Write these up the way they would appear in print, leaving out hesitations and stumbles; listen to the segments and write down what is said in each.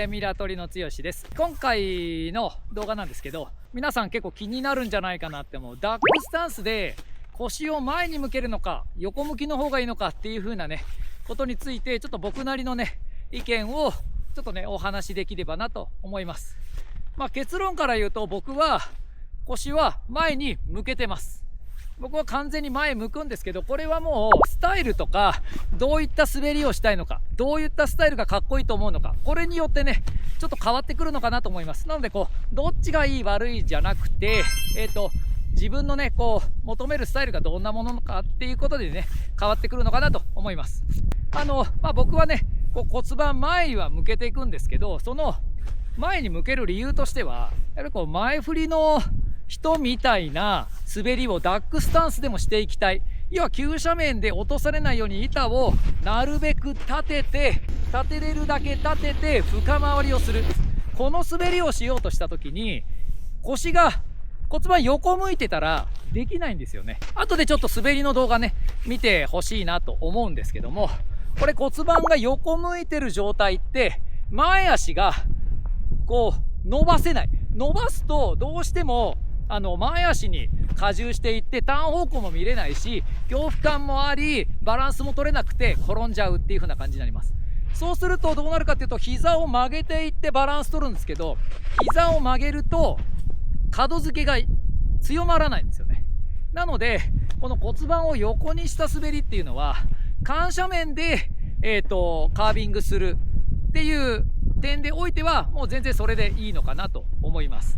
ミラトリの剛です。今回の動画なんですけど、皆さん結構気になるんじゃないかなって思う、ダックスタンスで腰を前に向けるのか横向きの方がいいのかっていう風なねことについて、ちょっと僕なりのね意見をちょっとねお話しできればなと思います。結論から言うと、僕は腰は前に向けてます。僕は完全に前向くんですけど、これはもうスタイルとか、どういった滑りをしたいのか、どういったスタイルがかっこいいと思うのか、これによってねちょっと変わってくるのかなと思います。なのでどっちがいい悪いじゃなくて、自分のね求めるスタイルがどんなものかっていうことでね変わってくるのかなと思います。僕はね骨盤前には向けていくんですけど、その前に向ける理由としては、やはり前振りの人みたいな滑りをダックスタンスでもしていきたい。要は急斜面で落とされないように板をなるべく立てれるだけ立てて深回りをする。この滑りをしようとした時に骨盤横向いてたらできないんですよね。後でちょっと滑りの動画ね見てほしいなと思うんですけども、これ骨盤が横向いてる状態って前足が伸ばせない。伸ばすとどうしても前足に荷重していってターン方向も見れないし、恐怖感もありバランスも取れなくて転んじゃうっていう風な感じになります。そうするとどうなるかっていうと、膝を曲げていってバランス取るんですけど、膝を曲げると角付けが強まらないんですよね。なのでこの骨盤を横にした滑りっていうのは、緩斜面で、カービングするっていう点でおいてはもう全然それでいいのかなと思います。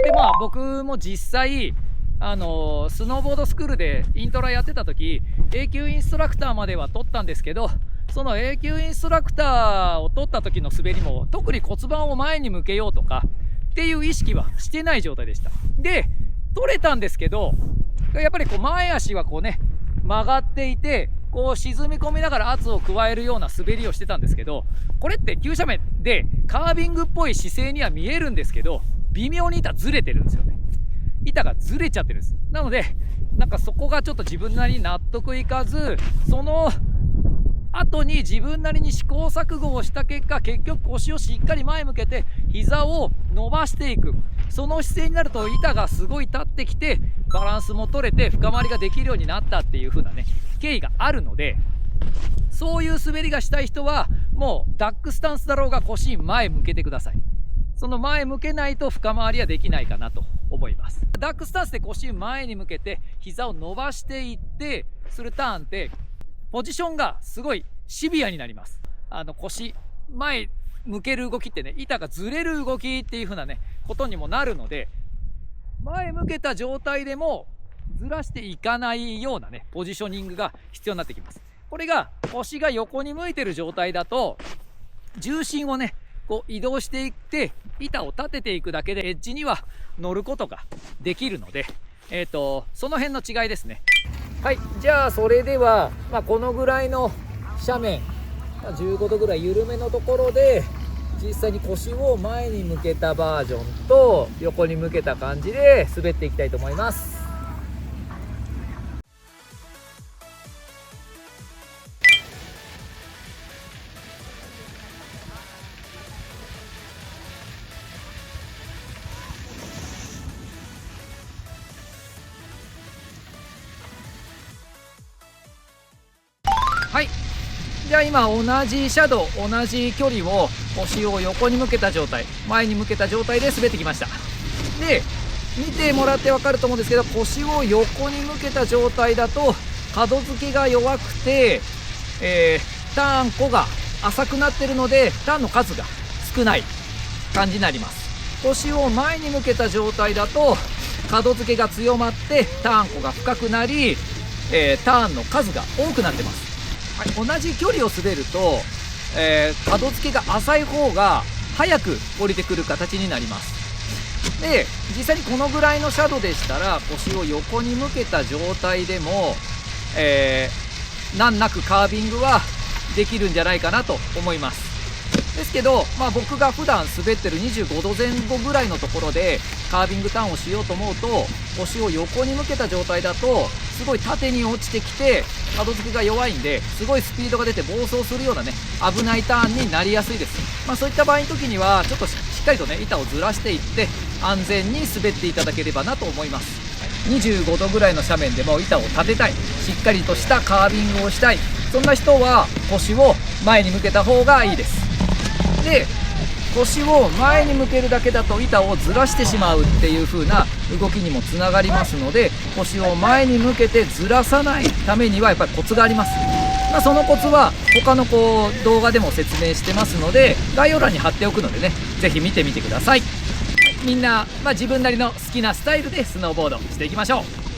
で僕も実際スノーボードスクールでイントラやってた時、A 級インストラクターまでは取ったんですけど、その A 級インストラクターを取った時の滑りも特に骨盤を前に向けようとかっていう意識はしてない状態でした。で取れたんですけど、やっぱり前足は曲がっていて沈み込みながら圧を加えるような滑りをしてたんですけど、これって急斜面でカービングっぽい姿勢には見えるんですけど、微妙に板ずれてるんですよね。板がずれちゃってるんです。なのでそこがちょっと自分なりに納得いかず、その後に自分なりに試行錯誤をした結果、結局腰をしっかり前向けて膝を伸ばしていく、その姿勢になると板がすごい立ってきてバランスも取れて深回りができるようになったっていう風なね経緯があるので、そういう滑りがしたい人はもうダックスタンスだろうが腰前向けてください。その前向けないと深回りはできないかなと思います。ダックスタンスで腰前に向けて膝を伸ばしていってするターンってポジションがすごいシビアになります。腰前向ける動きってね、板がずれる動きっていう風なねことにもなるので、前向けた状態でもずらしていかないようなねポジショニングが必要になってきます。これが腰が横に向いてる状態だと、重心をね移動していって板を立てていくだけでエッジには乗ることができるので、その辺の違いですね。はい、じゃあそれでは、このぐらいの斜面、15度ぐらい緩めのところで実際に腰を前に向けたバージョンと横に向けた感じで滑っていきたいと思います。はい、じゃあ今同じシャドウ、同じ距離を腰を横に向けた状態、前に向けた状態で滑ってきました。で見てもらって分かると思うんですけど、腰を横に向けた状態だと角付けが弱くて、ターン弧が浅くなってるのでターンの数が少ない感じになります。腰を前に向けた状態だと角付けが強まってターン弧が深くなり、ターンの数が多くなってます。同じ距離を滑ると、角付けが浅い方が早く降りてくる形になります。で実際にこのぐらいのシャドウでしたら腰を横に向けた状態でも、難なくカービングはできるんじゃないかなと思います。ですけど、僕が普段滑ってる25度前後ぐらいのところでカービングターンをしようと思うと、腰を横に向けた状態だとすごい縦に落ちてきて角付けが弱いんで、すごいスピードが出て暴走するようなね危ないターンになりやすいです。そういった場合の時にはちょっとしっかりとね板をずらしていって安全に滑っていただければなと思います。25度ぐらいの斜面でも板を立てたい、しっかりとしたカービングをしたい、そんな人は腰を前に向けた方がいいです。で、腰を前に向けるだけだと板をずらしてしまうっていう風な動きにもつながりますので、腰を前に向けてずらさないためにはやっぱりコツがあります。そのコツは他の動画でも説明してますので、概要欄に貼っておくのでね、ぜひ見てみてください。みんな、自分なりの好きなスタイルでスノーボードしていきましょう。